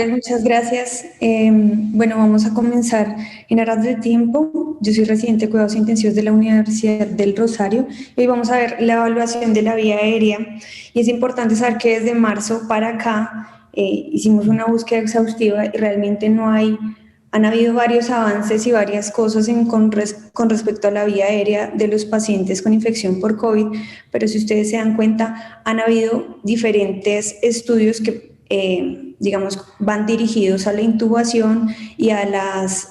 Muchas gracias. Bueno, vamos a comenzar en aras del tiempo. Yo soy residente de cuidados intensivos de la Universidad del Rosario. Hoy vamos a ver la evaluación de la vía aérea y es importante saber que desde marzo para acá hicimos una búsqueda exhaustiva y realmente han habido varios avances y varias cosas con respecto a la vía aérea de los pacientes con infección por COVID, pero si ustedes se dan cuenta, han habido diferentes estudios que digamos, van dirigidos a la intubación y a las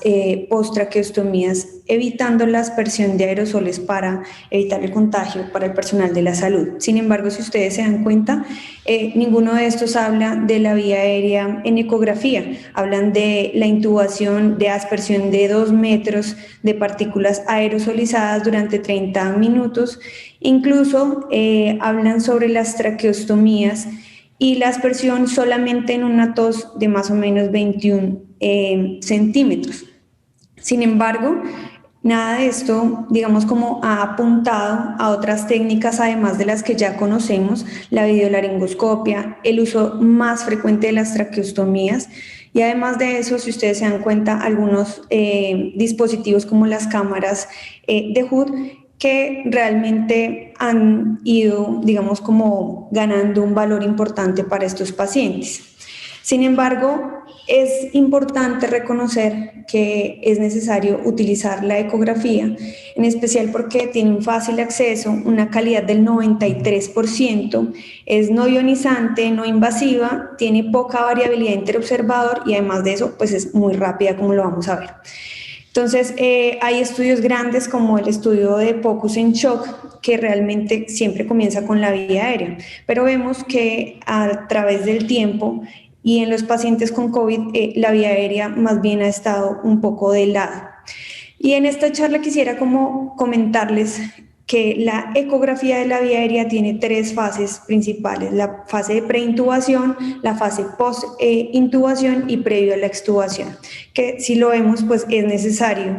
postraqueostomías, evitando la aspersión de aerosoles para evitar el contagio para el personal de la salud. Sin embargo, si ustedes se dan cuenta, ninguno de estos habla de la vía aérea en ecografía. Hablan de la intubación de aspersión de 2 metros de partículas aerosolizadas durante 30 minutos. Incluso hablan sobre las traqueostomías y la aspersión solamente en una tos de más o menos 21 centímetros. Sin embargo, nada de esto, digamos, como ha apuntado a otras técnicas, además de las que ya conocemos, la videolaringoscopia, el uso más frecuente de las traqueostomías, y además de eso, si ustedes se dan cuenta, algunos dispositivos como las cámaras de Hood que realmente han ido, digamos, como ganando un valor importante para estos pacientes. Sin embargo, es importante reconocer que es necesario utilizar la ecografía, en especial porque tiene un fácil acceso, una calidad del 93%, es no ionizante, no invasiva, tiene poca variabilidad interobservador y además de eso, pues es muy rápida, como lo vamos a ver. Entonces, hay estudios grandes como el estudio de POCUS en shock, que realmente siempre comienza con la vía aérea, pero vemos que a través del tiempo y en los pacientes con COVID, la vía aérea más bien ha estado un poco de lado. Y en esta charla quisiera como comentarles que la ecografía de la vía aérea tiene 3 fases principales: la fase de preintubación, la fase post-intubación y previo a la extubación, que si lo vemos pues es necesario,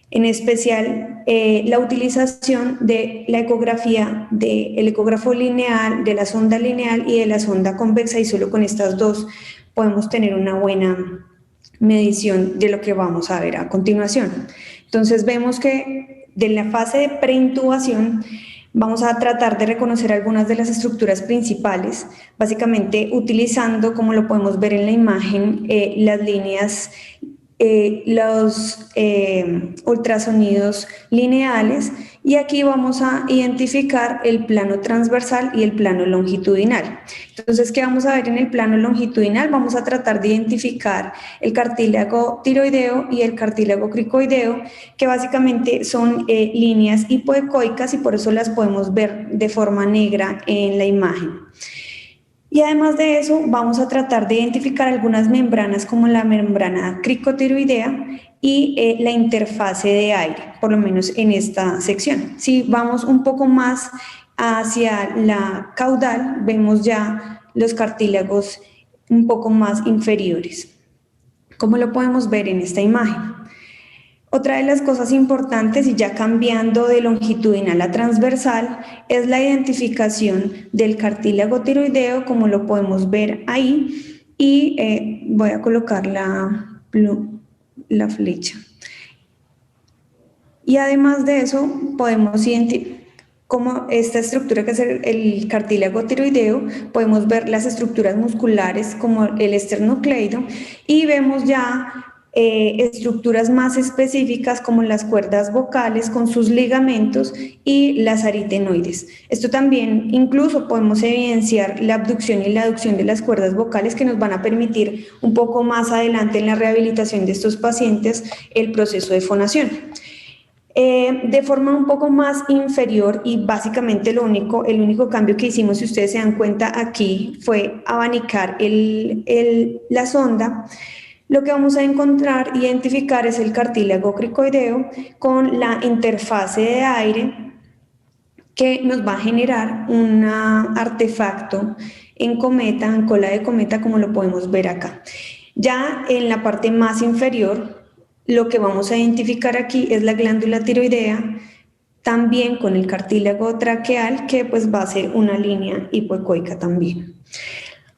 en especial la utilización de la ecografía del ecógrafo lineal, de la sonda lineal y de la sonda convexa, y solo con estas dos podemos tener una buena medición de lo que vamos a ver a continuación. Entonces vemos que de la fase de preintubación vamos a tratar de reconocer algunas de las estructuras principales, básicamente utilizando, como lo podemos ver en la imagen, las líneas, los ultrasonidos lineales, y aquí vamos a identificar el plano transversal y el plano longitudinal. Entonces, ¿qué vamos a ver en el plano longitudinal? Vamos a tratar de identificar el cartílago tiroideo y el cartílago cricoideo, que básicamente son líneas hipoecoicas y por eso las podemos ver de forma negra en la imagen. Y además de eso, vamos a tratar de identificar algunas membranas como la membrana cricotiroidea y la interfase de aire, por lo menos en esta sección. Si vamos un poco más hacia la caudal, vemos ya los cartílagos un poco más inferiores, como lo podemos ver en esta imagen. Otra de las cosas importantes, y ya cambiando de longitudinal a transversal, es la identificación del cartílago tiroideo, como lo podemos ver ahí, y voy a colocar la flecha. Y además de eso, podemos identificar como esta estructura que es el cartílago tiroideo, podemos ver las estructuras musculares como el esternocleido, y vemos ya estructuras más específicas como las cuerdas vocales con sus ligamentos y las aritenoides. Esto también incluso podemos evidenciar la abducción y la aducción de las cuerdas vocales, que nos van a permitir un poco más adelante en la rehabilitación de estos pacientes el proceso de fonación. De forma un poco más inferior, y básicamente el único cambio que hicimos, si ustedes se dan cuenta aquí, fue abanicar la sonda. Lo que vamos a encontrar, identificar, es el cartílago cricoideo con la interfase de aire, que nos va a generar un artefacto en cometa, en cola de cometa, como lo podemos ver acá. Ya en la parte más inferior, lo que vamos a identificar aquí es la glándula tiroidea, también con el cartílago traqueal, que pues va a ser una línea hipoecoica también.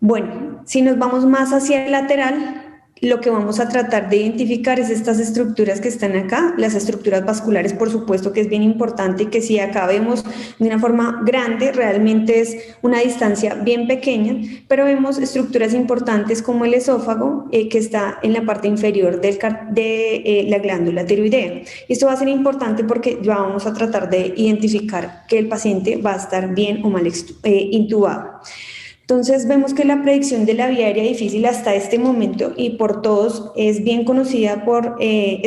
Bueno, si nos vamos más hacia el lateral, lo que vamos a tratar de identificar es estas estructuras que están acá, las estructuras vasculares, por supuesto que es bien importante y que si acá vemos de una forma grande, realmente es una distancia bien pequeña, pero vemos estructuras importantes como el esófago, que está en la parte inferior de la glándula tiroidea. Y esto va a ser importante porque ya vamos a tratar de identificar que el paciente va a estar bien o mal intubado. Entonces vemos que la predicción de la vía aérea difícil hasta este momento y por todos es bien conocida por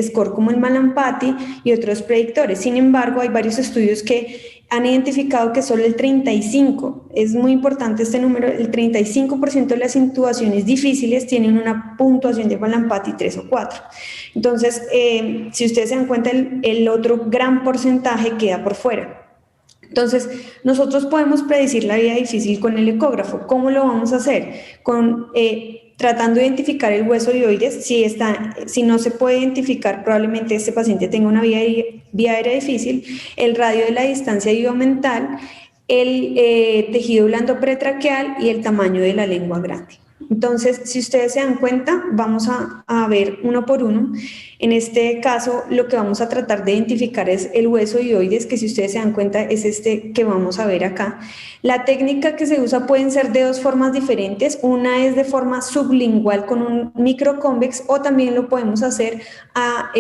score como el Mallampati y otros predictores. Sin embargo, hay varios estudios que han identificado que solo el 35, es muy importante este número, el 35% de las intubaciones difíciles tienen una puntuación de Mallampati 3 o 4. Entonces, si ustedes se dan cuenta, el otro gran porcentaje queda por fuera. Entonces, nosotros podemos predecir la vía difícil con el ecógrafo. ¿Cómo lo vamos a hacer? Tratando de identificar el hueso dioides. Si no se puede identificar, probablemente este paciente tenga una vía aérea difícil, el radio de la distancia iomental, el tejido blando pretraqueal y el tamaño de la lengua grande. Entonces, si ustedes se dan cuenta, vamos a ver uno por uno. En este caso, lo que vamos a tratar de identificar es el hueso dioides, que si ustedes se dan cuenta es este que vamos a ver acá. La técnica que se usa pueden ser de dos formas diferentes. Una es de forma sublingual con un microconvex o también lo podemos hacer a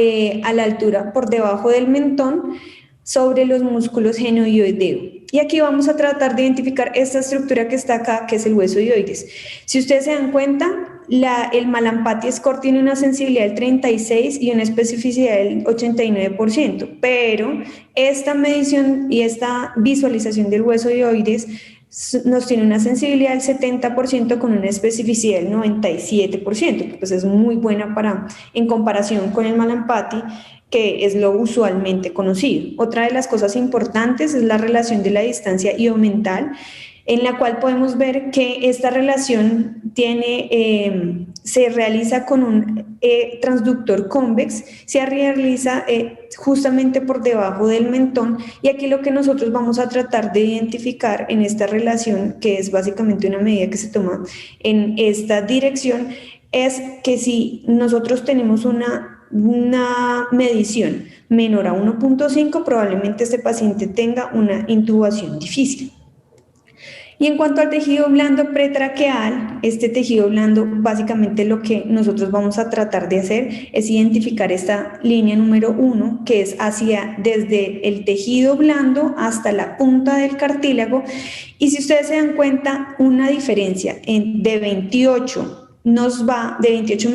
la altura por debajo del mentón sobre los músculos genioideo. Y aquí vamos a tratar de identificar esta estructura que está acá, que es el hueso dioides. Si ustedes se dan cuenta, el Mallampati score tiene una sensibilidad del 36 y una especificidad del 89%, pero esta medición y esta visualización del hueso dioides nos tiene una sensibilidad del 70% con una especificidad del 97%, que pues es muy buena en comparación con el Mallampati, que es lo usualmente conocido. Otra de las cosas importantes es la relación de la distancia iomental, en la cual podemos ver que esta relación se realiza con un transductor convex, se realiza justamente por debajo del mentón, y aquí lo que nosotros vamos a tratar de identificar en esta relación, que es básicamente una medida que se toma en esta dirección, es que si nosotros tenemos una medición menor a 1.5, probablemente este paciente tenga una intubación difícil. Y en cuanto al tejido blando pretraqueal, este tejido blando, básicamente lo que nosotros vamos a tratar de hacer es identificar esta línea número 1, que es desde el tejido blando hasta la punta del cartílago. Y si ustedes se dan cuenta, una diferencia de 28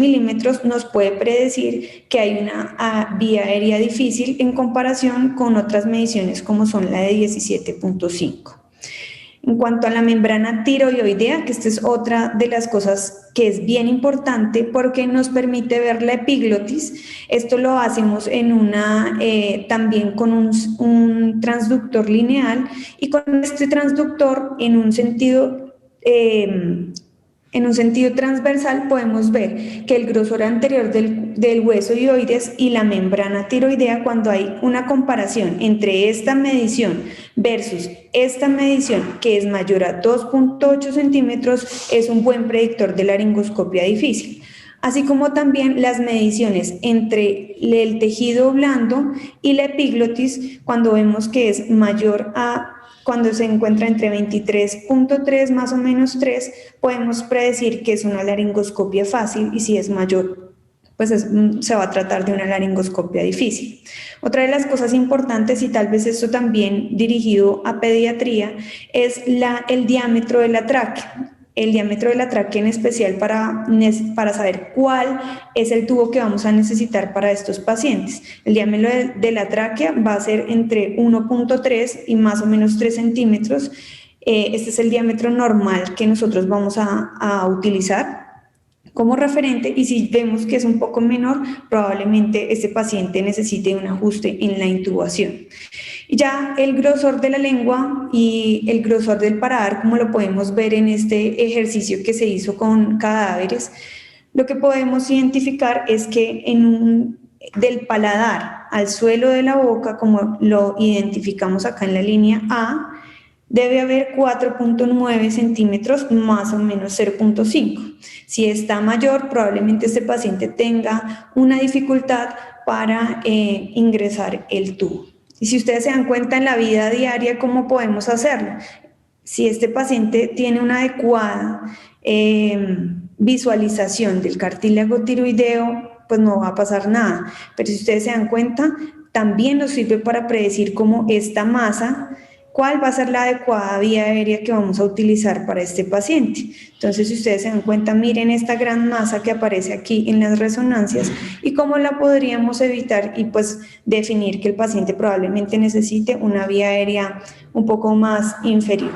milímetros nos puede predecir que hay una vía aérea difícil en comparación con otras mediciones como son la de 17.5. En cuanto a la membrana tiroidea, que esta es otra de las cosas que es bien importante porque nos permite ver la epiglotis. Esto lo hacemos también con un transductor lineal, y con este transductor en un sentido transversal podemos ver que el grosor anterior del hueso dioides y la membrana tiroidea, cuando hay una comparación entre esta medición versus esta medición, que es mayor a 2.8 centímetros, es un buen predictor de laringoscopia difícil. Así como también las mediciones entre el tejido blando y la epiglotis, cuando vemos que es mayor cuando se encuentra entre 23.3 más o menos 3, podemos predecir que es una laringoscopia fácil, y si es mayor, pues se va a tratar de una laringoscopia difícil. Otra de las cosas importantes, y tal vez esto también dirigido a pediatría, es el diámetro de la tráquea. El diámetro de la tráquea en especial para saber cuál es el tubo que vamos a necesitar para estos pacientes. El diámetro de la tráquea va a ser entre 1.3 y más o menos 3 centímetros. Este es el diámetro normal que nosotros vamos a utilizar como referente, y si vemos que es un poco menor, probablemente este paciente necesite un ajuste en la intubación. Ya el grosor de la lengua y el grosor del paladar, como lo podemos ver en este ejercicio que se hizo con cadáveres, lo que podemos identificar es que del paladar al suelo de la boca, como lo identificamos acá en la línea A, debe haber 4.9 centímetros más o menos 0.5. Si está mayor, probablemente este paciente tenga una dificultad para ingresar el tubo. Y si ustedes se dan cuenta en la vida diaria, ¿cómo podemos hacerlo? Si este paciente tiene una adecuada visualización del cartílago tiroideo, pues no va a pasar nada. Pero si ustedes se dan cuenta, también nos sirve para predecir cómo esta masa, cuál va a ser la adecuada vía aérea que vamos a utilizar para este paciente. Entonces, si ustedes se dan cuenta, miren esta gran masa que aparece aquí en las resonancias y cómo la podríamos evitar y pues definir que el paciente probablemente necesite una vía aérea un poco más inferior.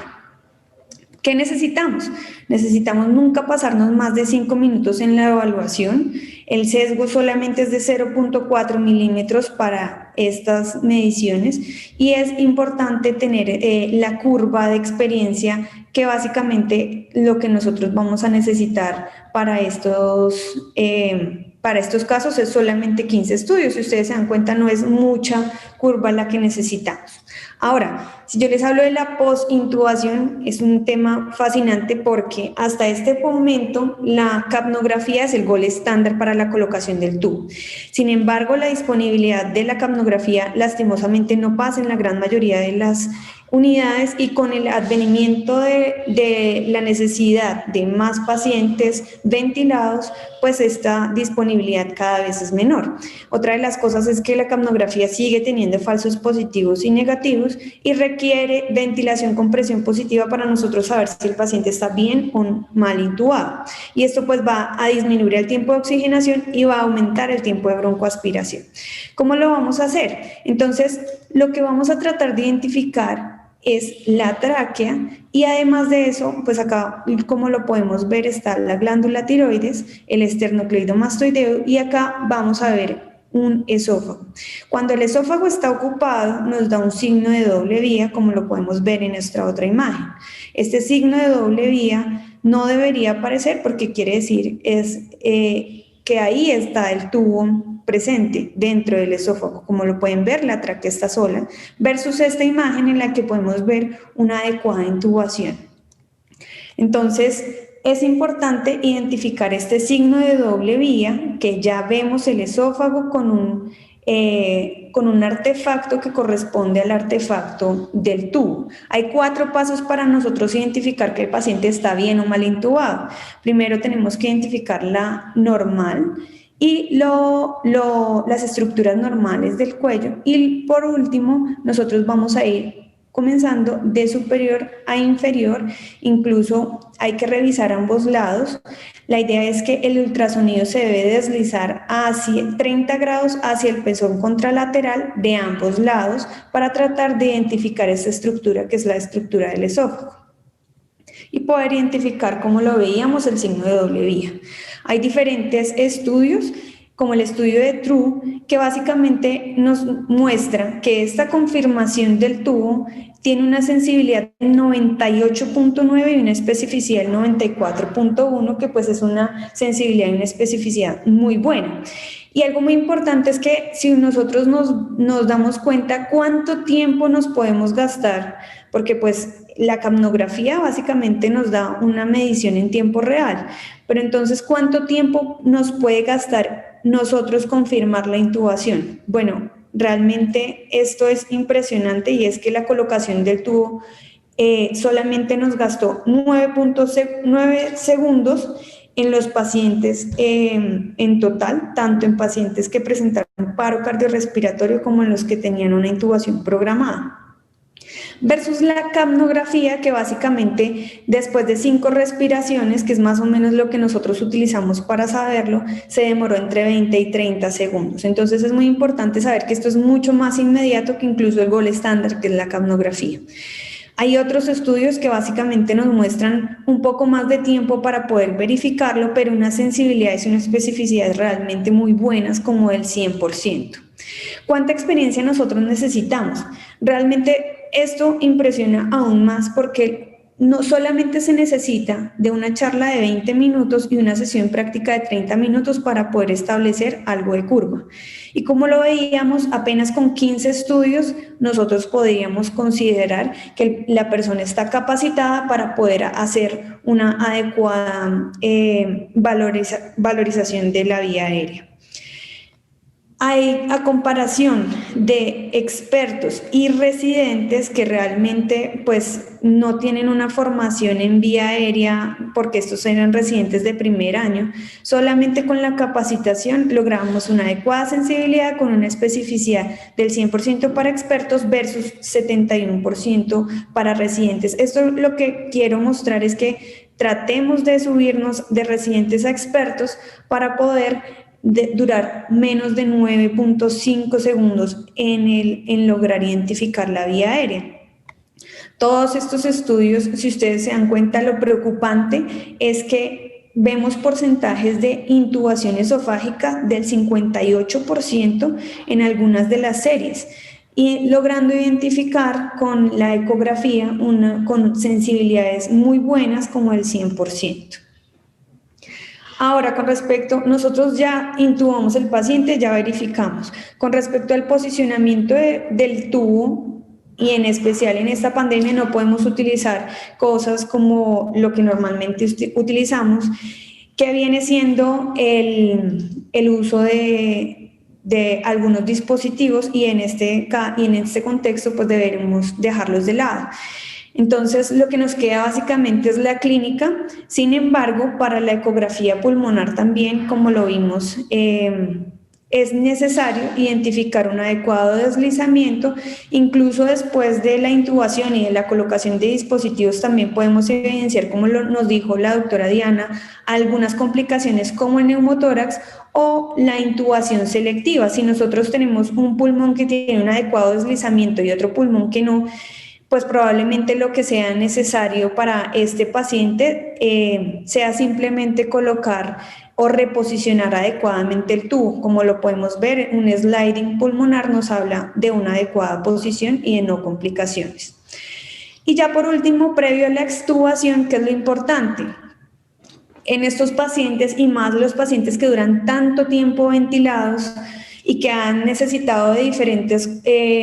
¿Qué necesitamos? Necesitamos nunca pasarnos más de 5 minutos en la evaluación. El sesgo solamente es de 0.4 milímetros para estas mediciones y es importante tener la curva de experiencia, que básicamente lo que nosotros vamos a necesitar para estos casos es solamente 15 estudios. Si ustedes se dan cuenta, no es mucha curva la que necesitamos. Ahora, si yo les hablo de la postintubación, es un tema fascinante porque hasta este momento la capnografía es el gol estándar para la colocación del tubo. Sin embargo, la disponibilidad de la capnografía lastimosamente no pasa en la gran mayoría de las unidades, y con el advenimiento de la necesidad de más pacientes ventilados, pues esta disponibilidad cada vez es menor. Otra de las cosas es que la capnografía sigue teniendo falsos positivos y negativos y requiere ventilación con presión positiva para nosotros saber si el paciente está bien o mal intubado. Y esto pues va a disminuir el tiempo de oxigenación y va a aumentar el tiempo de broncoaspiración. ¿Cómo lo vamos a hacer? Entonces, lo que vamos a tratar de identificar es la tráquea, y además de eso, pues acá, como lo podemos ver, está la glándula tiroides, el esternocleidomastoideo, y acá vamos a ver un esófago. Cuando el esófago está ocupado, nos da un signo de doble vía, como lo podemos ver en nuestra otra imagen. Este signo de doble vía no debería aparecer porque quiere decir que ahí está el tubo presente dentro del esófago. Como lo pueden ver, la tráquea está sola, versus esta imagen en la que podemos ver una adecuada intubación. Entonces, es importante identificar este signo de doble vía, que ya vemos el esófago con un artefacto que corresponde al artefacto del tubo. Hay 4 pasos para nosotros identificar que el paciente está bien o mal intubado. Primero tenemos que identificar la normal y las estructuras normales del cuello, y por último nosotros vamos a ir comenzando de superior a inferior. Incluso hay que revisar ambos lados. La idea es que el ultrasonido se debe deslizar hacia 30 grados hacia el pezón contralateral de ambos lados para tratar de identificar esta estructura, que es la estructura del esófago, y poder identificar, como lo veíamos, el signo de doble vía. Hay diferentes estudios, como el estudio de True, que básicamente nos muestra que esta confirmación del tubo tiene una sensibilidad del 98.9 y una especificidad del 94.1, que pues es una sensibilidad y una especificidad muy buena. Y algo muy importante es que si nosotros nos damos cuenta cuánto tiempo nos podemos gastar, porque pues la capnografía básicamente nos da una medición en tiempo real, pero entonces ¿cuánto tiempo nos puede gastar nosotros confirmar la intubación? Bueno, realmente esto es impresionante, y es que la colocación del tubo solamente nos gastó 9.9 segundos en los pacientes en total, tanto en pacientes que presentaron paro cardiorrespiratorio como en los que tenían una intubación programada. Versus la capnografía, que básicamente después de 5 respiraciones, que es más o menos lo que nosotros utilizamos para saberlo, se demoró entre 20 y 30 segundos. Entonces es muy importante saber que esto es mucho más inmediato que incluso el gol estándar, que es la capnografía. Hay otros estudios que básicamente nos muestran un poco más de tiempo para poder verificarlo, pero una sensibilidad y una especificidad realmente muy buenas, como el 100%. ¿Cuánta experiencia nosotros necesitamos? Realmente esto impresiona aún más porque no solamente se necesita de una charla de 20 minutos y una sesión práctica de 30 minutos para poder establecer algo de curva. Y como lo veíamos, apenas con 15 estudios nosotros podríamos considerar que la persona está capacitada para poder hacer una adecuada valorización de la vía aérea. Hay, a comparación de expertos y residentes que realmente pues no tienen una formación en vía aérea, porque estos eran residentes de primer año, solamente con la capacitación logramos una adecuada sensibilidad con una especificidad del 100% para expertos versus 71% para residentes. Esto lo que quiero mostrar es que tratemos de subirnos de residentes a expertos para poder durar menos de 9.5 segundos en lograr identificar la vía aérea. Todos estos estudios, si ustedes se dan cuenta, lo preocupante es que vemos porcentajes de intubación esofágica del 58% en algunas de las series, y logrando identificar con la ecografía con sensibilidades muy buenas como el 100%. Ahora, con respecto, nosotros ya intubamos el paciente, ya verificamos. Con respecto al posicionamiento del tubo, y en especial en esta pandemia no podemos utilizar cosas como lo que normalmente utilizamos, que viene siendo el uso de algunos dispositivos, y en este contexto pues debemos dejarlos de lado. Entonces, lo que nos queda básicamente es la clínica. Sin embargo, para la ecografía pulmonar también, como lo vimos, es necesario identificar un adecuado deslizamiento. Incluso después de la intubación y de la colocación de dispositivos, también podemos evidenciar, como nos dijo la doctora Diana, algunas complicaciones como el neumotórax o la intubación selectiva. Si nosotros tenemos un pulmón que tiene un adecuado deslizamiento y otro pulmón que no, pues probablemente lo que sea necesario para este paciente sea simplemente colocar o reposicionar adecuadamente el tubo. Como lo podemos ver, un sliding pulmonar nos habla de una adecuada posición y de no complicaciones. Y ya por último, previo a la extubación, ¿qué es lo importante? En estos pacientes, y más los pacientes que duran tanto tiempo ventilados y que han necesitado de diferentes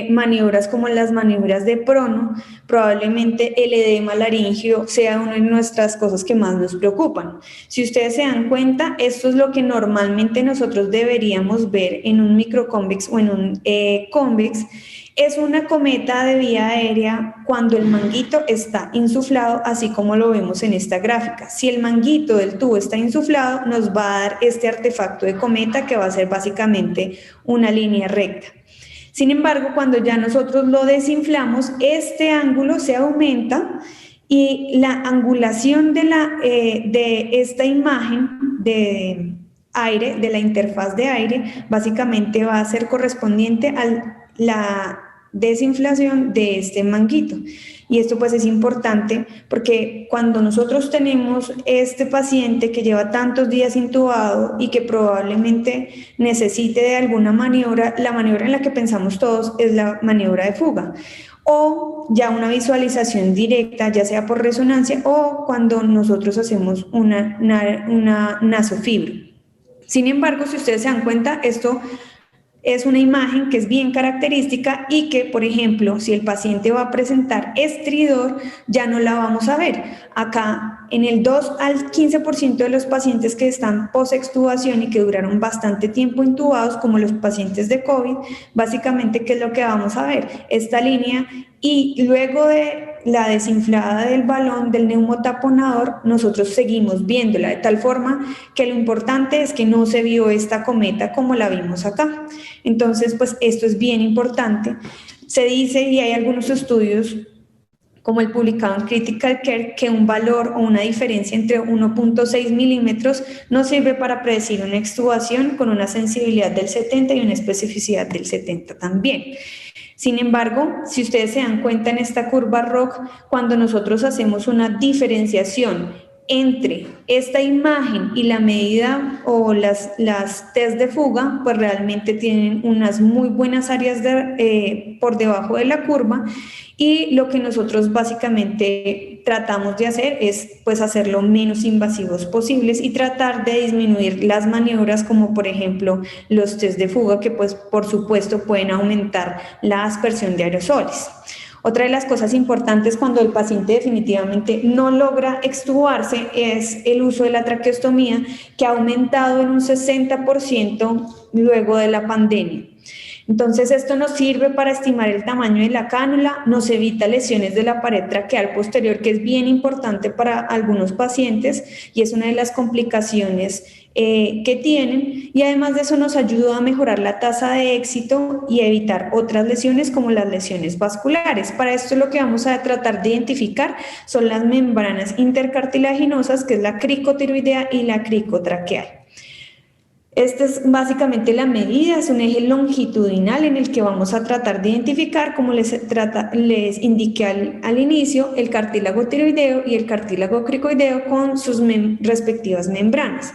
maniobras como las maniobras de prono, probablemente el edema laríngeo sea una de nuestras cosas que más nos preocupan. Si ustedes se dan cuenta, esto es lo que normalmente nosotros deberíamos ver en un microconvex o en un convex. Es una cometa de vía aérea cuando el manguito está insuflado, así como lo vemos en esta gráfica. Si el manguito del tubo está insuflado, nos va a dar este artefacto de cometa, que va a ser básicamente una línea recta. Sin embargo, cuando ya nosotros lo desinflamos, este ángulo se aumenta y la angulación de esta imagen de aire, de la interfaz de aire, básicamente va a ser correspondiente a la desinflación de este manguito. Y esto pues es importante porque cuando nosotros tenemos este paciente que lleva tantos días intubado y que probablemente necesite de alguna maniobra, la maniobra en la que pensamos todos es la maniobra de fuga, o ya una visualización directa, ya sea por resonancia o cuando nosotros hacemos una nasofibro. Sin embargo, si ustedes se dan cuenta, esto es una imagen que es bien característica y que, por ejemplo, si el paciente va a presentar estridor, ya no la vamos a ver. Acá, en el 2 al 15% de los pacientes que están post-extubación y que duraron bastante tiempo intubados, como los pacientes de COVID, básicamente, ¿qué es lo que vamos a ver? Esta línea, y luego de la desinflada del balón del neumotaponador, nosotros seguimos viéndola, de tal forma que lo importante es que no se vio esta cometa como la vimos acá. Entonces, pues esto es bien importante. Se dice, y hay algunos estudios como el publicado en Critical Care, que un valor o una diferencia entre 1.6 milímetros no sirve para predecir una extubación con una sensibilidad del 70 y una especificidad del 70 también. Sin embargo, si ustedes se dan cuenta en esta curva ROC, cuando nosotros hacemos una diferenciación entre esta imagen y la medida o las test de fuga, pues realmente tienen unas muy buenas áreas por debajo de la curva, y lo que nosotros básicamente tratamos de hacer es pues hacer lo menos invasivos posibles y tratar de disminuir las maniobras, como por ejemplo los test de fuga, que pues por supuesto pueden aumentar la aspersión de aerosoles. Otra de las cosas importantes cuando el paciente definitivamente no logra extubarse es el uso de la traqueostomía, que ha aumentado en un 60% luego de la pandemia. Entonces, esto nos sirve para estimar el tamaño de la cánula, nos evita lesiones de la pared traqueal posterior, que es bien importante para algunos pacientes y es una de las complicaciones que tienen, y además de eso nos ayuda a mejorar la tasa de éxito y evitar otras lesiones como las lesiones vasculares. Para esto lo que vamos a tratar de identificar son las membranas intercartilaginosas, que es la cricotiroidea y la cricotraqueal. Esta es básicamente la medida, es un eje longitudinal en el que vamos a tratar de identificar, como les indiqué al inicio, el cartílago tiroideo y el cartílago cricoideo con sus respectivas membranas.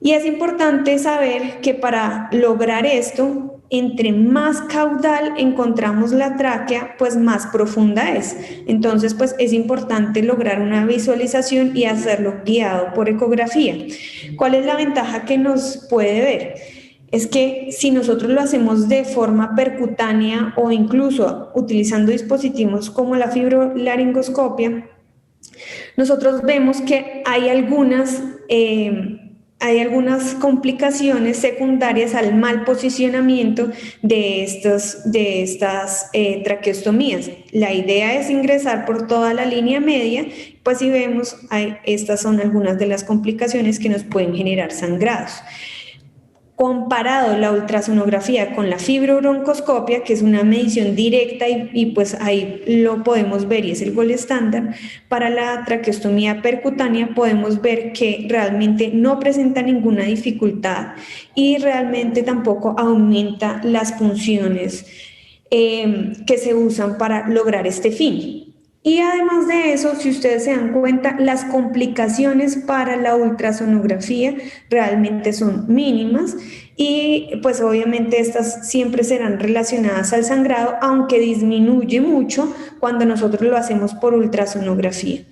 Y es importante saber que para lograr esto, entre más caudal encontramos la tráquea, pues más profunda es. Entonces, pues es importante lograr una visualización y hacerlo guiado por ecografía. ¿Cuál es la ventaja que nos puede ver? Es que si nosotros lo hacemos de forma percutánea o incluso utilizando dispositivos como la fibrolaringoscopia, nosotros vemos que hay algunas complicaciones secundarias al mal posicionamiento de estas traqueostomías. La idea es ingresar por toda la línea media, pues si vemos, estas son algunas de las complicaciones que nos pueden generar sangrados. Comparado la ultrasonografía con la fibrobroncoscopia, que es una medición directa y pues ahí lo podemos ver y es el gol estándar, para la traqueostomía percutánea podemos ver que realmente no presenta ninguna dificultad y realmente tampoco aumenta las funciones que se usan para lograr este fin. Y además de eso, si ustedes se dan cuenta, las complicaciones para la ultrasonografía realmente son mínimas y pues obviamente estas siempre serán relacionadas al sangrado, aunque disminuye mucho cuando nosotros lo hacemos por ultrasonografía.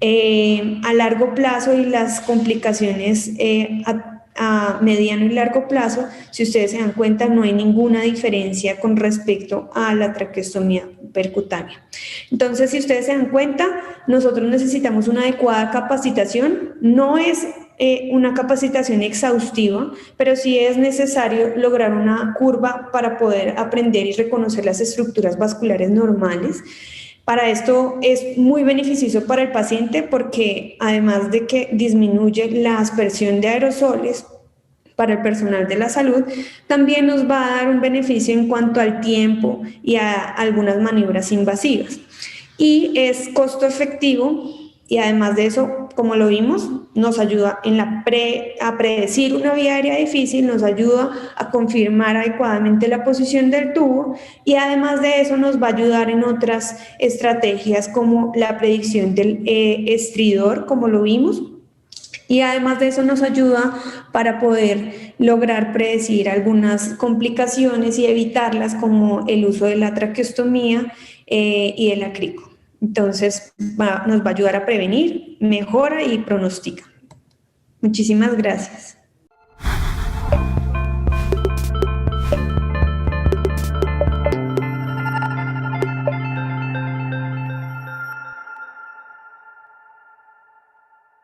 A largo plazo y las complicaciones a mediano y largo plazo, si ustedes se dan cuenta, no hay ninguna diferencia con respecto a la traqueostomía percutánea. Entonces, si ustedes se dan cuenta, nosotros necesitamos una adecuada capacitación. No es una capacitación exhaustiva, pero sí es necesario lograr una curva para poder aprender y reconocer las estructuras vasculares normales. Para esto es muy beneficioso para el paciente porque además de que disminuye la aspersión de aerosoles para el personal de la salud, también nos va a dar un beneficio en cuanto al tiempo y a algunas maniobras invasivas. Y es costo efectivo y además de eso, como lo vimos, nos ayuda a predecir una vía aérea difícil, nos ayuda a confirmar adecuadamente la posición del tubo y además de eso nos va a ayudar en otras estrategias como la predicción del estridor, como lo vimos, y además de eso nos ayuda para poder lograr predecir algunas complicaciones y evitarlas, como el uso de la traqueostomía y el acrico. Entonces nos va a ayudar a prevenir, mejora y pronostica. Muchísimas gracias.